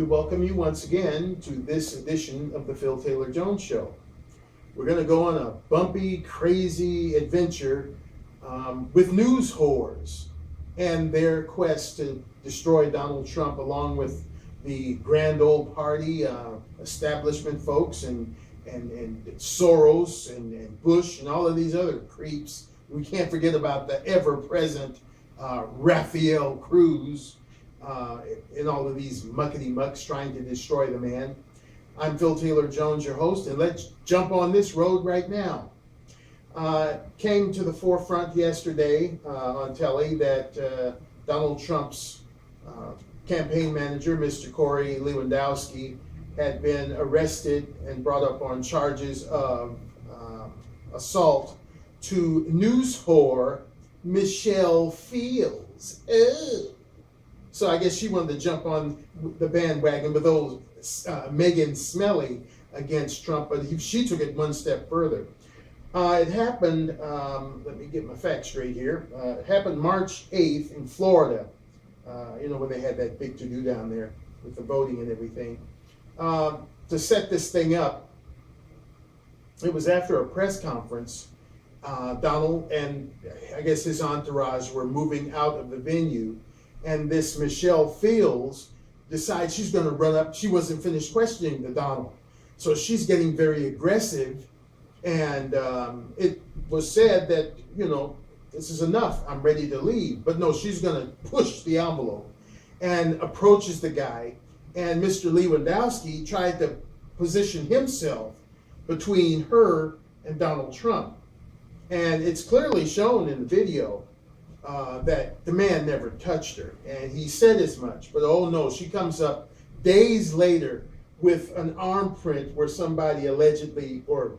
We welcome you once again to this edition of the Phil Taylor Jones Show. We're going to go on a bumpy, crazy adventure with news whores and their quest to destroy Donald Trump, along with the grand old party, establishment folks, and Soros and Bush and all of these other creeps. We can't forget about the ever-present Rafael Cruz and all of these muckety-mucks trying to destroy the man. I'm Phil Taylor Jones, your host, and let's jump on this road right now. Came to the forefront yesterday on telly that Donald Trump's campaign manager, Mr. Corey Lewandowski, had been arrested and brought up on charges of assault to news whore Michelle Fields. Ew. So I guess she wanted to jump on the bandwagon with old Megan Smelly against Trump, but she took it one step further. It happened, let me get my facts straight here, it happened March 8th in Florida, when they had that big to-do down there with the voting and everything. To set this thing up, it was after a press conference. Donald and I guess his entourage were moving out of the venue, and this Michelle Fields decides she's going to run up. She wasn't finished questioning the Donald, so she's getting very aggressive, and it was said that, this is enough, I'm ready to leave. But no, she's going to push the envelope and approaches the guy, and Mr. Lewandowski tried to position himself between her and Donald Trump. And it's clearly shown in the video that the man never touched her, and he said as much. But oh no, she comes up days later with an arm print where somebody allegedly, or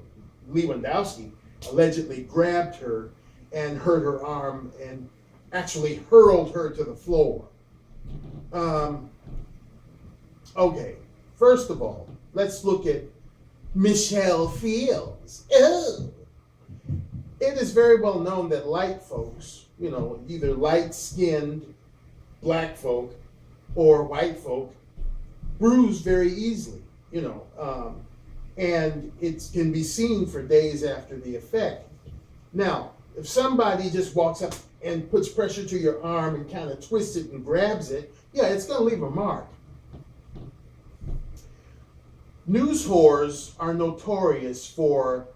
Lewandowski allegedly, grabbed her and hurt her arm and actually hurled her to the floor. Okay, first of all, let's look at Michelle Fields. Ew. It is very well known that light folks, either light-skinned black folk or white folk, bruise very easily, and it can be seen for days after the effect. Now, if somebody just walks up and puts pressure to your arm and kind of twists it and grabs it, yeah, it's going to leave a mark. News whores are notorious for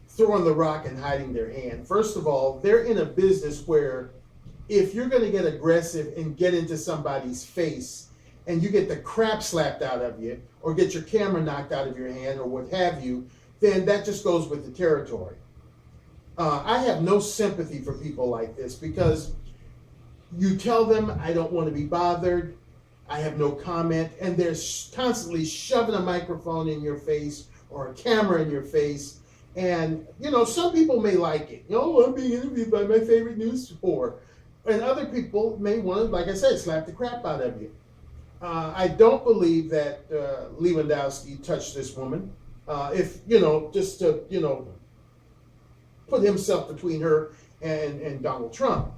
throwing the rock and hiding their hand. First of all, they're in a business where if you're going to get aggressive and get into somebody's face and you get the crap slapped out of you or get your camera knocked out of your hand or what have you, then that just goes with the territory. I have no sympathy for people like this, because you tell them, I don't want to be bothered, I have no comment, and they're constantly shoving a microphone in your face or a camera in your face. And, some people may like it. I'm being interviewed by my favorite news whore. And other people may want to, like I said, slap the crap out of you. I don't believe that Lewandowski touched this woman. Just to, put himself between her and Donald Trump.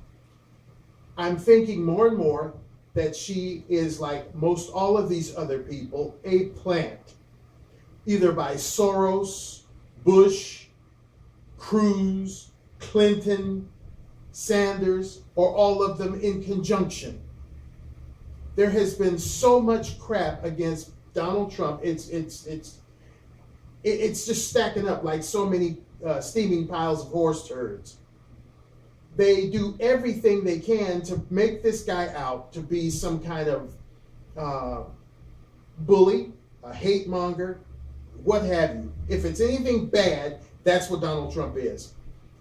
I'm thinking more and more that she is, like most all of these other people, a plant. Either by Soros, Bush, Cruz, Clinton, Sanders, or all of them in conjunction. There has been so much crap against Donald Trump. It's just stacking up like so many steaming piles of horse turds. They do everything they can to make this guy out to be some kind of bully, a hate monger, what have you. If it's anything bad, that's what Donald Trump is.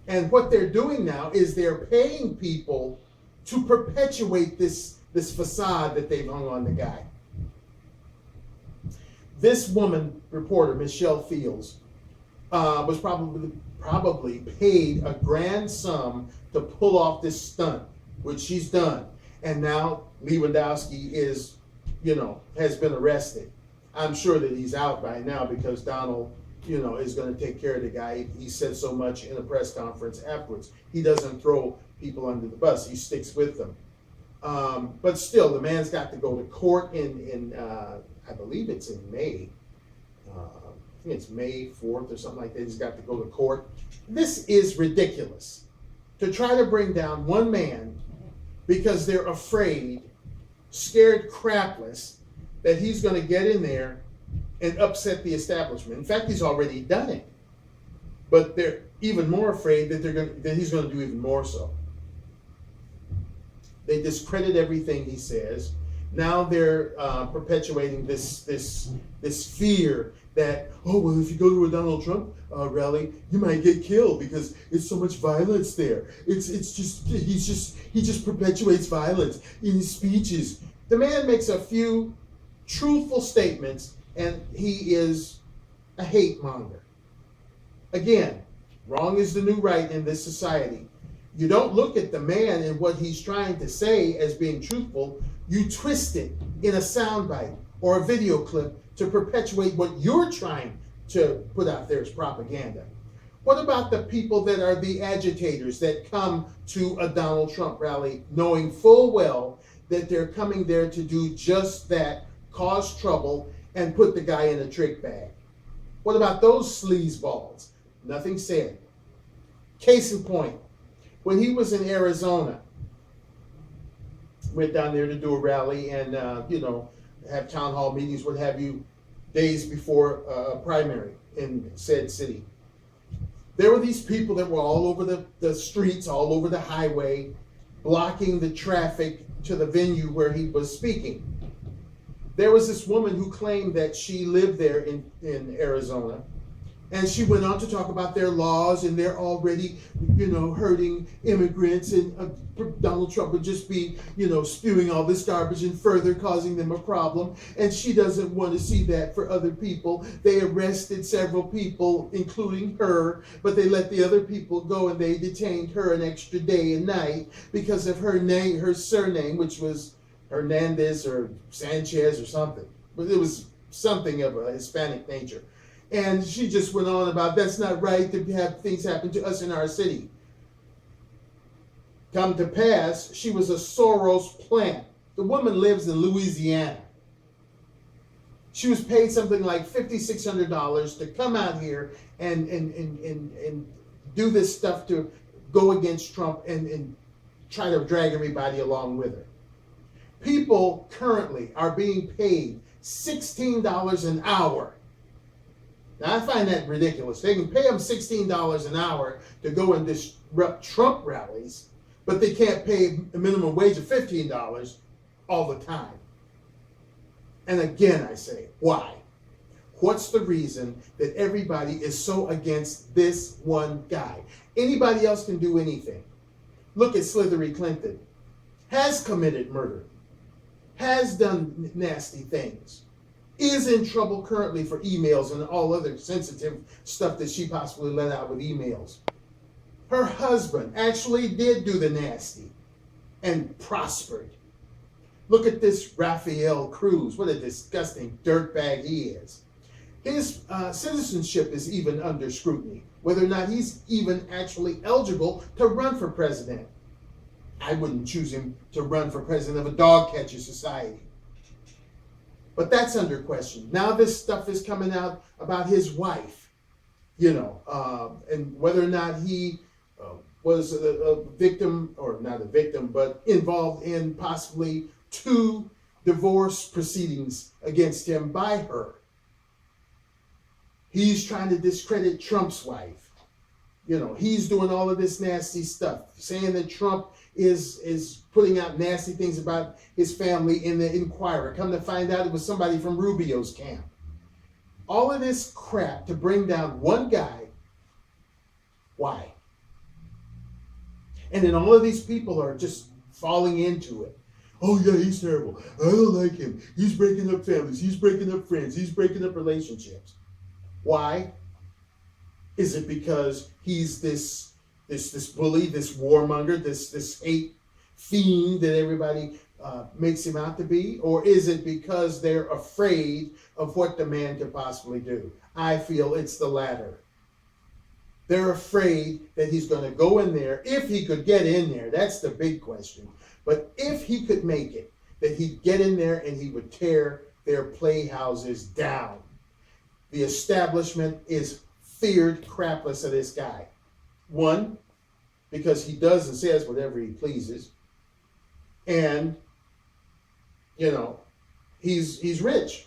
And what they're doing now is they're paying people to perpetuate this facade that they've hung on the guy. This woman, reporter, Michelle Fields, was probably paid a grand sum to pull off this stunt, which she's done. And now Lewandowski is, has been arrested. I'm sure that he's out by now because Donald, is going to take care of the guy. He said so much in a press conference afterwards. He doesn't throw people under the bus. He sticks with them. But still, the man's got to go to court in I believe it's in May. I think it's May 4th or something like that. He's got to go to court. This is ridiculous. To try to bring down one man because they're afraid, scared crapless, that he's going to get in there and upset the establishment. In fact, he's already done it. But they're even more afraid that he's going to do even more so. They discredit everything he says. Now they're perpetuating this fear that, oh, well, if you go to a Donald Trump rally, you might get killed because it's so much violence there. He just perpetuates violence in his speeches. The man makes a few truthful statements, and he is a hate monger. Again, wrong is the new right in this society. You don't look at the man and what he's trying to say as being truthful. You twist it in a soundbite or a video clip to perpetuate what you're trying to put out there as propaganda. What about the people that are the agitators that come to a Donald Trump rally knowing full well that they're coming there to do just that, cause trouble, and put the guy in a trick bag? What about those sleazeballs? Nothing said. Case in point, when he was in Arizona, went down there to do a rally and, have town hall meetings, what have you, days before a primary in said city. There were these people that were all over the streets, all over the highway, blocking the traffic to the venue where he was speaking. There was this woman who claimed that she lived there in Arizona. And she went on to talk about their laws, and they're already, hurting immigrants, and Donald Trump would just be, spewing all this garbage and further causing them a problem. And she doesn't want to see that for other people. They arrested several people, including her, but they let the other people go, and they detained her an extra day and night because of her name, her surname, which was Hernandez or Sanchez or something. But it was something of a Hispanic nature. And she just went on about that's not right to have things happen to us in our city. Come to pass, she was a Soros plant. The woman lives in Louisiana. She was paid something like $5,600 to come out here and do this stuff to go against Trump and try to drag everybody along with her. People currently are being paid $16 an hour. Now, I find that ridiculous. They can pay them $16 an hour to go and disrupt Trump rallies, but they can't pay a minimum wage of $15 all the time. And again, I say, why? What's the reason that everybody is so against this one guy? Anybody else can do anything. Look at Hillary Clinton. Has committed murder. Has done nasty things. Is in trouble currently for emails and all other sensitive stuff that she possibly let out with emails. Her husband actually did do the nasty and prospered. Look at this Rafael Cruz. What a disgusting dirtbag he is. His citizenship is even under scrutiny, whether or not he's even actually eligible to run for president. I wouldn't choose him to run for president of a dog catcher society. But that's under question. Now this stuff is coming out about his wife, and whether or not he was a victim, or not a victim, but involved in possibly 2 divorce proceedings against him by her. He's trying to discredit Trump's wife. He's doing all of this nasty stuff, saying that Trump is putting out nasty things about his family in the Inquirer. Come to find out it was somebody from Rubio's camp. All of this crap to bring down one guy. Why? And then all of these people are just falling into it. Oh yeah, he's terrible. I don't like him. He's breaking up families. He's breaking up friends. He's breaking up relationships. Why? Is it because he's this bully, this warmonger, this hate fiend that everybody makes him out to be? Or is it because they're afraid of what the man could possibly do? I feel it's the latter. They're afraid that he's going to go in there, if he could get in there. That's the big question. But if he could make it, that he'd get in there and he would tear their playhouses down. The establishment is feared crapless of this guy. One, because he does and says whatever he pleases. And, you know, he's rich.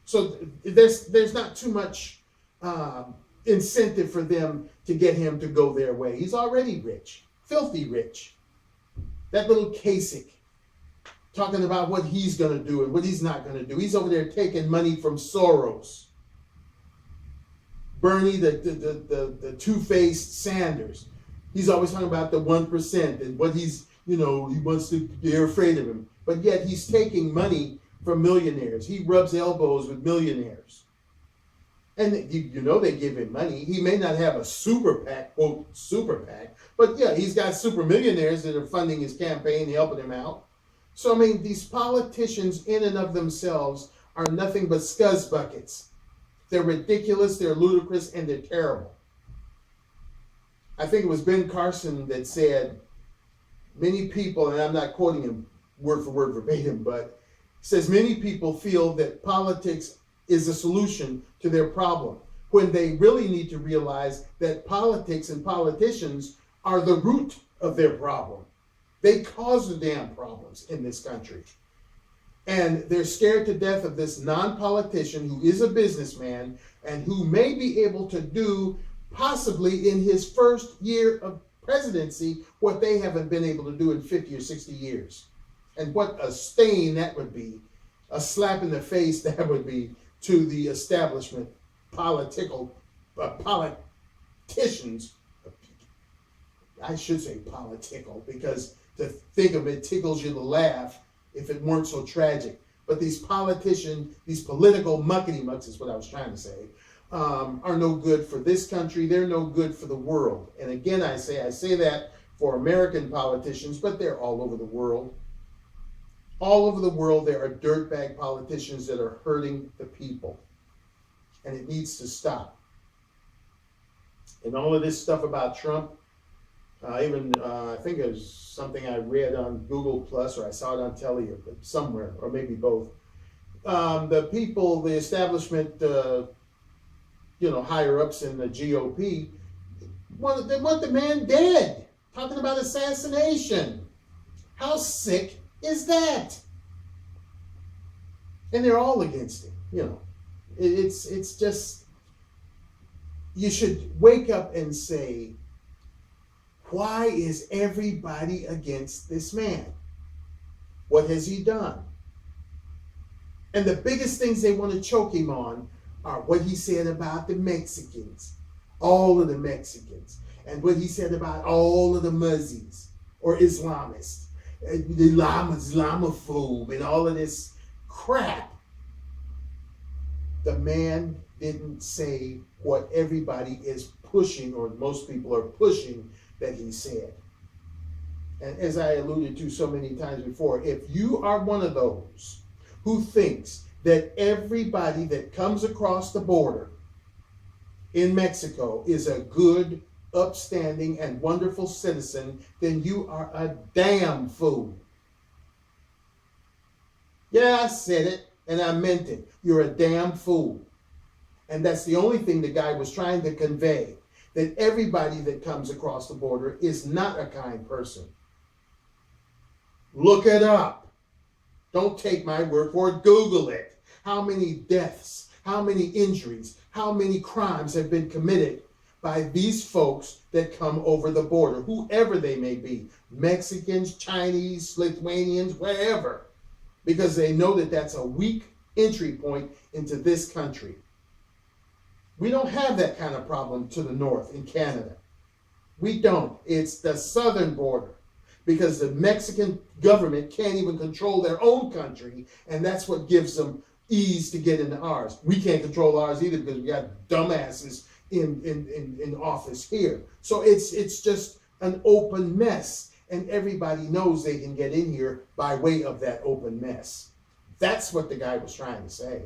So there's not too much incentive for them to get him to go their way. He's already rich, filthy rich. That little Kasich talking about what he's going to do and what he's not going to do. He's over there taking money from Soros. Bernie, the two-faced Sanders. He's always talking about the 1% and what he's, you know, he wants to, they're afraid of him. But yet he's taking money from millionaires. He rubs elbows with millionaires. And you know they give him money. He may not have a super PAC, quote, super PAC, but yeah, he's got super millionaires that are funding his campaign, helping him out. So, I mean, these politicians in and of themselves are nothing but scuzz buckets. They're ridiculous, they're ludicrous, and they're terrible. I think it was Ben Carson that said, many people, and I'm not quoting him word for word verbatim, but says many people feel that politics is a solution to their problem, when they really need to realize that politics and politicians are the root of their problem. They cause the damn problems in this country. And they're scared to death of this non-politician who is a businessman and who may be able to do, possibly in his first year of presidency, what they haven't been able to do in 50 or 60 years. And what a stain that would be, a slap in the face that would be to the establishment, politicians. I should say political, because to think of it tickles you to laugh if it weren't so tragic. But these politicians, these political muckety-mucks is what I was trying to say, are no good for this country. They're no good for the world. And again, I say that for American politicians, but they're all over the world. All over the world, there are dirtbag politicians that are hurting the people. And it needs to stop. And all of this stuff about Trump, I think it was something I read on Google Plus, or I saw it on telly, or somewhere, or maybe both. The people, the establishment, higher ups in the GOP, they want the man dead. Talking about assassination. How sick is that? And they're all against it. It's just, you should wake up and say, why is everybody against this man? What has he done? And the biggest things they want to choke him on are what he said about the Mexicans, all of the Mexicans, and what he said about all of the Muzzies or Islamists, the Islamophobe, and all of this crap. The man didn't say what everybody is pushing, or most people are pushing, that he said. And as I alluded to so many times before, if you are one of those who thinks that everybody that comes across the border in Mexico is a good, upstanding, and wonderful citizen, then you are a damn fool. Yeah, I said it, and I meant it. You're a damn fool. And that's the only thing the guy was trying to convey, that everybody that comes across the border is not a kind person. Look it up. Don't take my word for it. Google it. How many deaths, how many injuries, how many crimes have been committed by these folks that come over the border, whoever they may be, Mexicans, Chinese, Lithuanians, wherever, because they know that that's a weak entry point into this country. We don't have that kind of problem to the north in Canada. We don't. It's the southern border, because the Mexican government can't even control their own country, and that's what gives them ease to get into ours. We can't control ours either, because we got dumbasses in office here. So it's just an open mess, and everybody knows they can get in here by way of that open mess. That's what the guy was trying to say.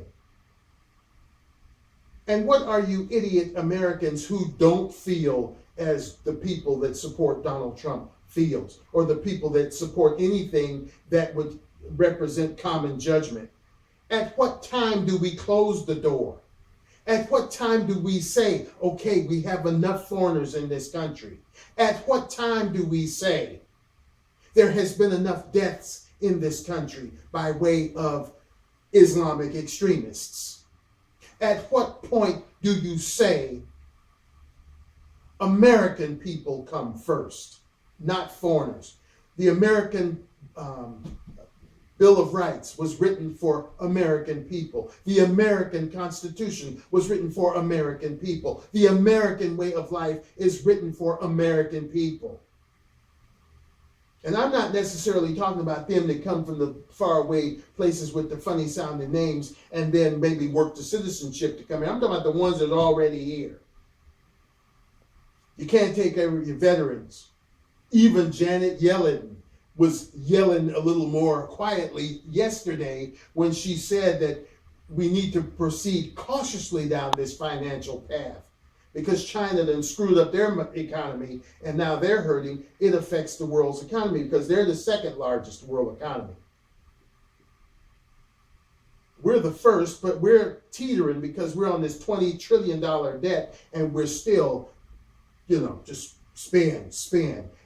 And what are you idiot Americans who don't feel as the people that support Donald Trump feels, or the people that support anything that would represent common judgment? At what time do we close the door? At what time do we say, okay, we have enough foreigners in this country? At what time do we say there has been enough deaths in this country by way of Islamic extremists? At what point do you say American people come first, not foreigners? The American Bill of Rights was written for American people. The American Constitution was written for American people. The American way of life is written for American people. And I'm not necessarily talking about them that come from the faraway places with the funny sounding names and then maybe work the citizenship to come in. I'm talking about the ones that are already here. You can't take care of your veterans. Even Janet Yellen was yelling a little more quietly yesterday when she said that we need to proceed cautiously down this financial path because China then screwed up their economy and now they're hurting. It affects the world's economy because they're the second largest world economy. We're the first, but we're teetering because we're on this $20 trillion debt and we're still, just spend.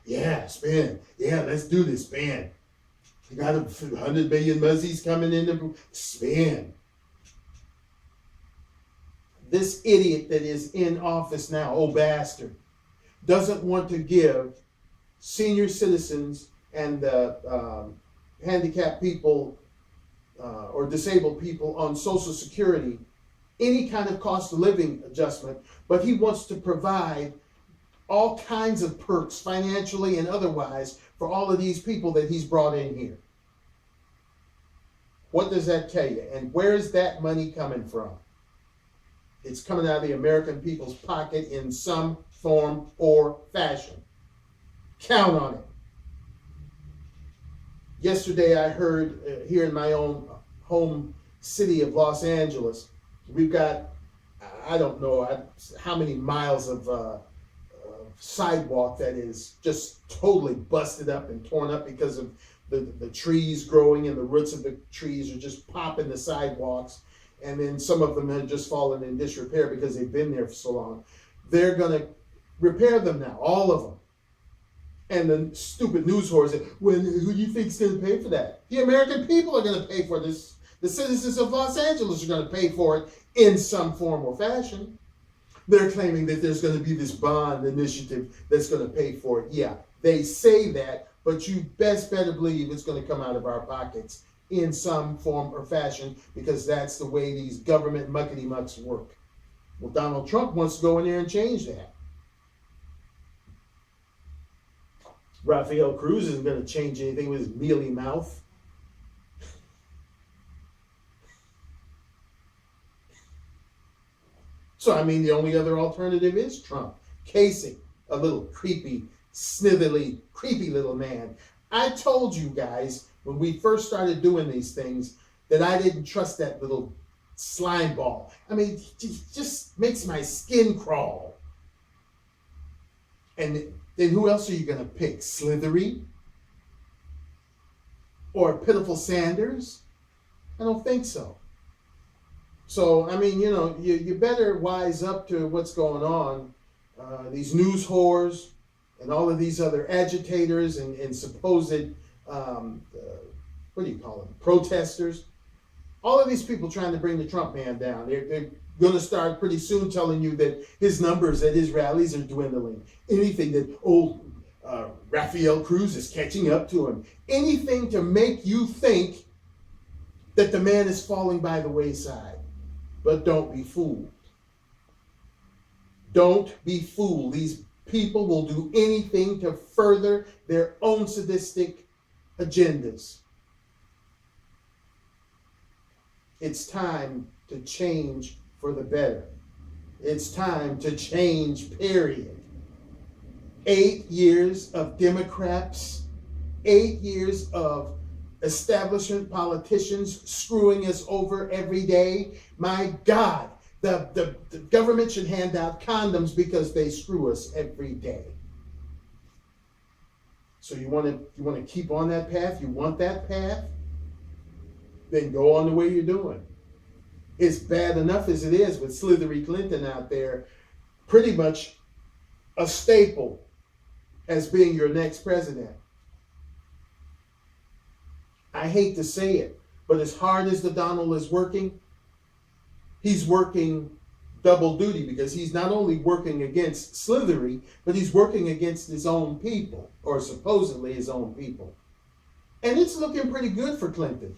Yeah, spend. Yeah, let's do this, spend. You got 100 billion muzzies coming in to spend. This idiot that is in office now, old bastard, doesn't want to give senior citizens and handicapped people or disabled people on Social Security any kind of cost of living adjustment, but he wants to provide all kinds of perks, financially and otherwise, for all of these people that he's brought in here. What does that tell you? And where is that money coming from? It's coming out of the American people's pocket in some form or fashion. Count on it. Yesterday I heard here in my own home city of Los Angeles, we've got, I don't know how many miles of sidewalk that is just totally busted up and torn up because of the trees growing and the roots of the trees are just popping the sidewalks. And then some of them had just fallen in disrepair because they've been there for so long. They're going to repair them now, all of them. And the stupid news whores say, well, who do you think is going to pay for that? The American people are going to pay for this. The citizens of Los Angeles are going to pay for it in some form or fashion. They're claiming that there's going to be this bond initiative that's going to pay for it. Yeah, they say that, but you best better believe it's going to come out of our pockets in some form or fashion because that's the way these government muckety-mucks work. Well, Donald Trump wants to go in there and change that. Rafael Cruz isn't going to change anything with his mealy mouth. So, the only other alternative is Trump. Kasich, a little creepy, snithily, creepy little man. I told you guys when we first started doing these things that I didn't trust that little slime ball. It just makes my skin crawl. And then who else are you going to pick? Slithery? Or Pitiful Sanders? I don't think so. So, you better wise up to what's going on. These news whores and all of these other agitators and supposed, protesters. All of these people trying to bring the Trump man down. They're going to start pretty soon telling you that his numbers at his rallies are dwindling. Anything that Rafael Cruz is catching up to him. Anything to make you think that the man is falling by the wayside. But don't be fooled. Don't be fooled. These people will do anything to further their own sadistic agendas. It's time to change for the better. It's time to change, period. 8 years of Democrats, 8 years of establishment politicians screwing us over every day. My God, The government should hand out condoms because they screw us every day. So you want to keep on that path? You want that path? Then go on the way you're doing. It's bad enough as it is with Slithery Clinton out there, pretty much a staple as being your next president. I hate to say it, but as hard as the Donald is working, he's working double duty because he's not only working against Slithery, but he's working against his own people, or supposedly his own people. And it's looking pretty good for Clinton.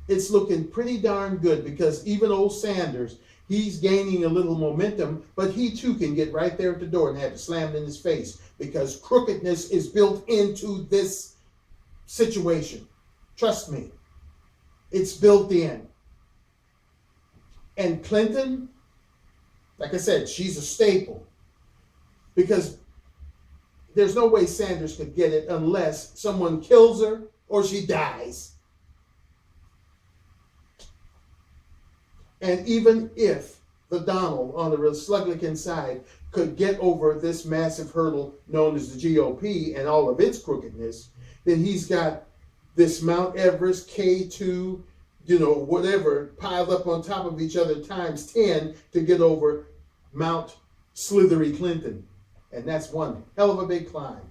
It's looking pretty darn good because even old Sanders, he's gaining a little momentum, but he too can get right there at the door and have it slammed in his face because crookedness is built into this situation. Trust me, it's built in. And Clinton, like I said, she's a staple because there's no way Sanders could get it unless someone kills her or she dies. And even if the Donald on the Republican side could get over this massive hurdle known as the GOP and all of its crookedness, then he's got this Mount Everest K2, whatever, piled up on top of each other times 10 to get over Mount Slithery Clinton. And that's one hell of a big climb.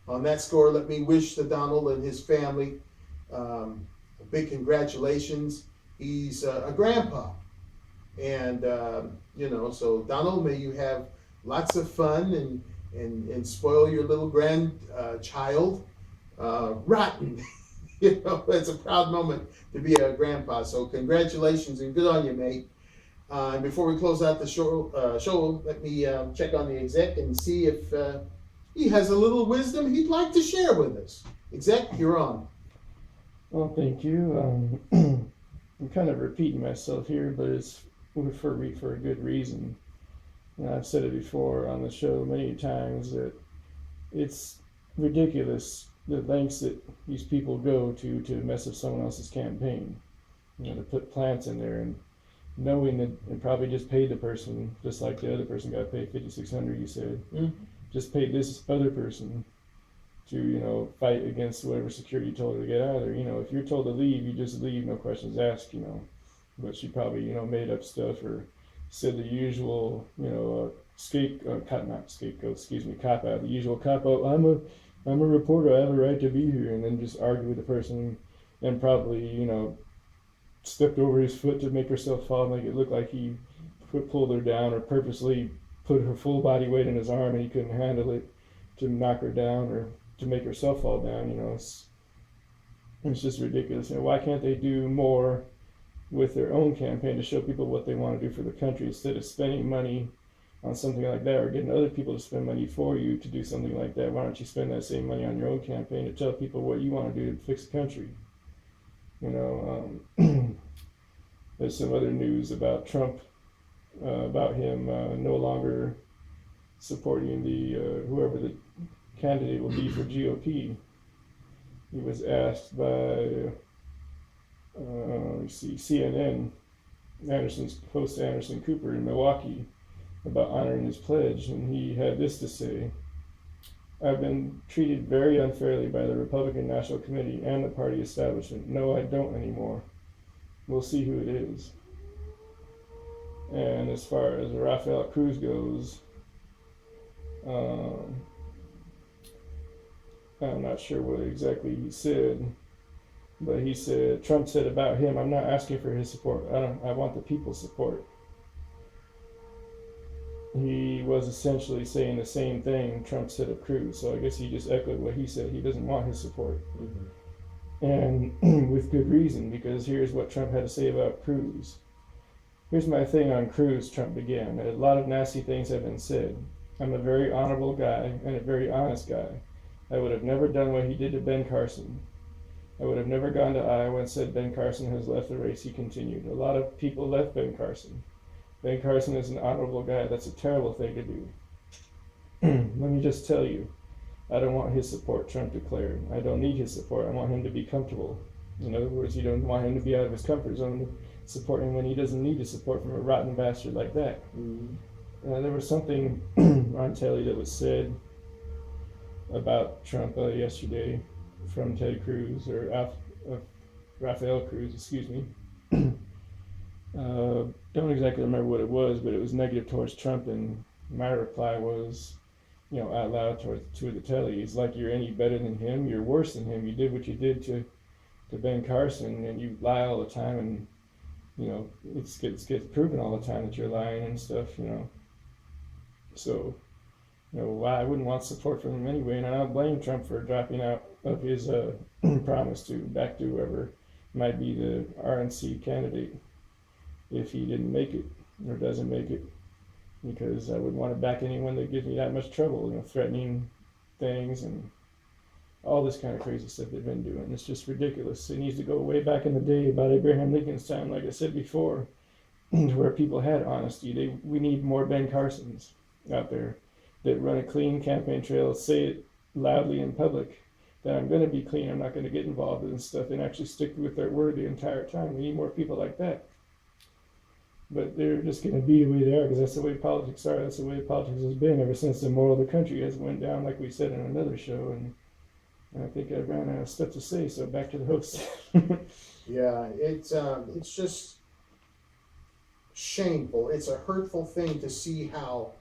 On that score, let me wish the Donald and his family a big congratulations. He's a grandpa. And, so Donald, may you have lots of fun and spoil your little grandchild rotten. It's a proud moment to be a grandpa. So congratulations and good on you, mate. And before we close out the show, let me check on the exec and see if he has a little wisdom he'd like to share with us. Exec, you're on. Well, thank you. I'm kind of repeating myself here, but it's for a good reason. And I've said it before on the show many times that it's ridiculous the lengths that these people go to mess up someone else's campaign. To put plants in there and knowing that it probably just paid the person, just like the other person got paid $5,600, you said. Mm-hmm. Just paid this other person to, fight against whatever security you told her to get out of there. If you're told to leave, you just leave, no questions asked, But she probably, made up stuff or said the usual, cop out, the usual cop out. I'm a reporter, I have a right to be here, and then just argue with the person and probably, stepped over his foot to make herself fall, make it look like he pulled her down or purposely put her full body weight in his arm and he couldn't handle it to knock her down or to make herself fall down. It's just ridiculous. Why can't they do more with their own campaign to show people what they want to do for the country instead of spending money on something like that or getting other people to spend money for you to do something like that? Why don't you spend that same money on your own campaign to tell people what you want to do to fix the country? There's some other news about Trump, about him no longer supporting the whoever the candidate will be for GOP. He was asked by CNN, host Anderson Cooper in Milwaukee, about honoring his pledge, and he had this to say: "I've been treated very unfairly by the Republican National Committee and the party establishment. No, I don't anymore. We'll see who it is." And as far as Rafael Cruz goes, I'm not sure what exactly he said, but he said, Trump said about him, "I'm not asking for his support. I want the people's support." He was essentially saying the same thing Trump said of Cruz, so I guess he just echoed what he said. He doesn't want his support. Mm-hmm. And with good reason, because here's what Trump had to say about Cruz. "Here's my thing on Cruz," Trump began. "A lot of nasty things have been said. I'm a very honorable guy and a very honest guy. I would have never done what he did to Ben Carson. I would have never gone to Iowa and said Ben Carson has left the race," he continued. "A lot of people left Ben Carson. Ben Carson is an honorable guy. That's a terrible thing to do. Let me just tell you, I don't want his support," Trump declared. "I don't need his support. I want him to be comfortable. In other words, you don't want him to be out of his comfort zone to support him when he doesn't need to support from a rotten bastard like that. There was something on telly that was said about Trump yesterday from Ted Cruz, or Rafael Cruz, excuse me. Don't exactly remember what it was, but it was negative towards Trump, and my reply was, out loud to the telly, it's like you're any better than him, you're worse than him. You did what you did to Ben Carson, and you lie all the time, and it gets proven all the time that you're lying and stuff. So why I wouldn't want support from him anyway, and I don't blame Trump for dropping out of his promise to back to whoever might be the RNC candidate if he didn't make it or doesn't make it, because I wouldn't want to back anyone that gives me that much trouble, threatening things and all this kind of crazy stuff they've been doing. It's just ridiculous. It needs to go way back in the day about Abraham Lincoln's time, like I said before, to where people had honesty. We need more Ben Carsons out there that run a clean campaign trail, say it loudly in public, that I'm going to be clean, I'm not going to get involved in stuff, and actually stick with their word the entire time. We need more people like that. But they're just going to be the way they are, because that's the way politics are. That's the way politics has been ever since the moral of the country has went down, like we said in another show. And I think I've ran out of stuff to say, so back to the host. Yeah, it's just shameful. It's a hurtful thing to see how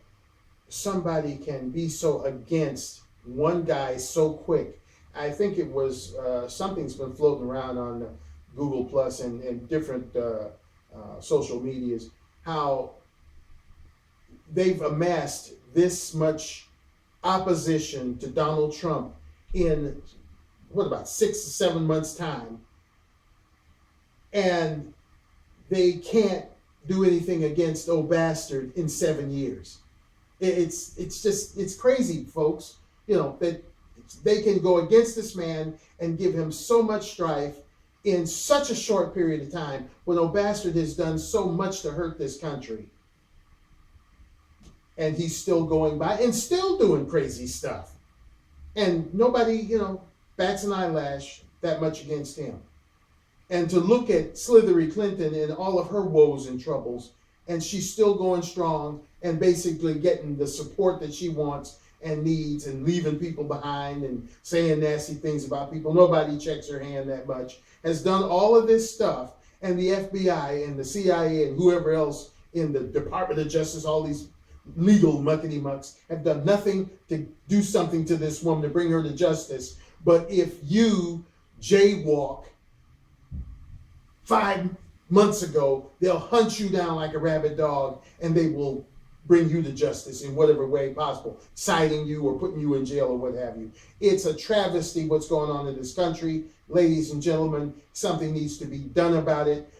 somebody can be so against one guy so quick. I think it was something's been floating around on Google Plus and different social medias, how they've amassed this much opposition to Donald Trump in about 6 to 7 months' time, and they can't do anything against old bastard in 7 years. It's crazy, folks. That they can go against this man and give him so much strife in such a short period of time, when old bastard has done so much to hurt this country. And he's still going by and still doing crazy stuff. And nobody, bats an eyelash that much against him. And to look at Slithery Clinton and all of her woes and troubles, and she's still going strong and basically getting the support that she wants and needs, and leaving people behind and saying nasty things about people. Nobody checks her hand that much. Has done all of this stuff, and the FBI and the CIA and whoever else in the Department of Justice, all these legal muckety-mucks, have done nothing to do something to this woman to bring her to justice. But if you jaywalk 5 months ago, they'll hunt you down like a rabid dog, and they will bring you to justice in whatever way possible, citing you or putting you in jail or what have you. It's a travesty what's going on in this country. Ladies and gentlemen, something needs to be done about it.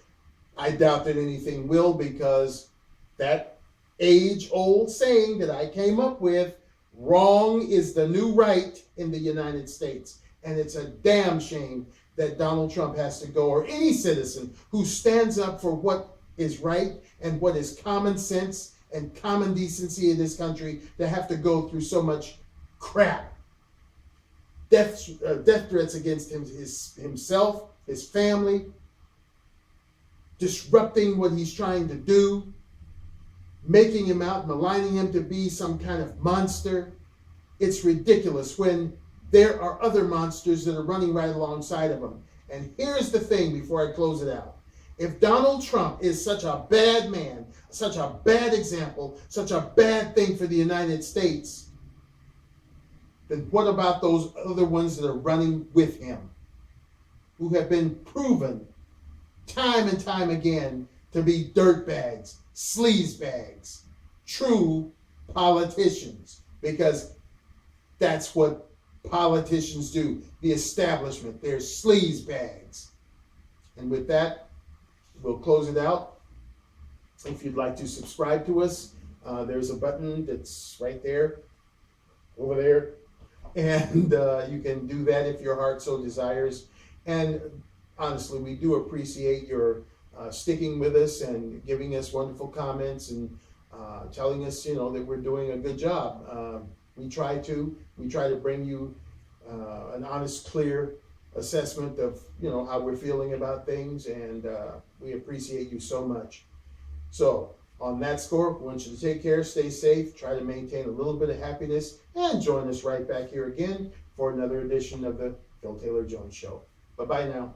I doubt that anything will, because that age-old saying that I came up with, wrong is the new right in the United States. And it's a damn shame that Donald Trump has to go, or any citizen who stands up for what is right and what is common sense and common decency in this country, to have to go through so much crap. Death threats against himself, his family, disrupting what he's trying to do, making him out, maligning him to be some kind of monster. It's ridiculous when there are other monsters that are running right alongside of him. And here's the thing before I close it out. If Donald Trump is such a bad man, such a bad example, such a bad thing for the United States, then what about those other ones that are running with him, who have been proven time and time again to be dirtbags, sleazebags, true politicians? Because that's what politicians do. The establishment, they're sleazebags. And with that, we'll close it out. If you'd like to subscribe to us, there's a button that's right there, over there. And you can do that if your heart so desires. And honestly, we do appreciate your sticking with us and giving us wonderful comments and telling us, that we're doing a good job. We try to bring you an honest, clear assessment of, how we're feeling about things, and we appreciate you so much. So on that score, we want you to take care, stay safe, try to maintain a little bit of happiness, and join us right back here again for another edition of the Phil Taylor Jones Show. Bye-bye now.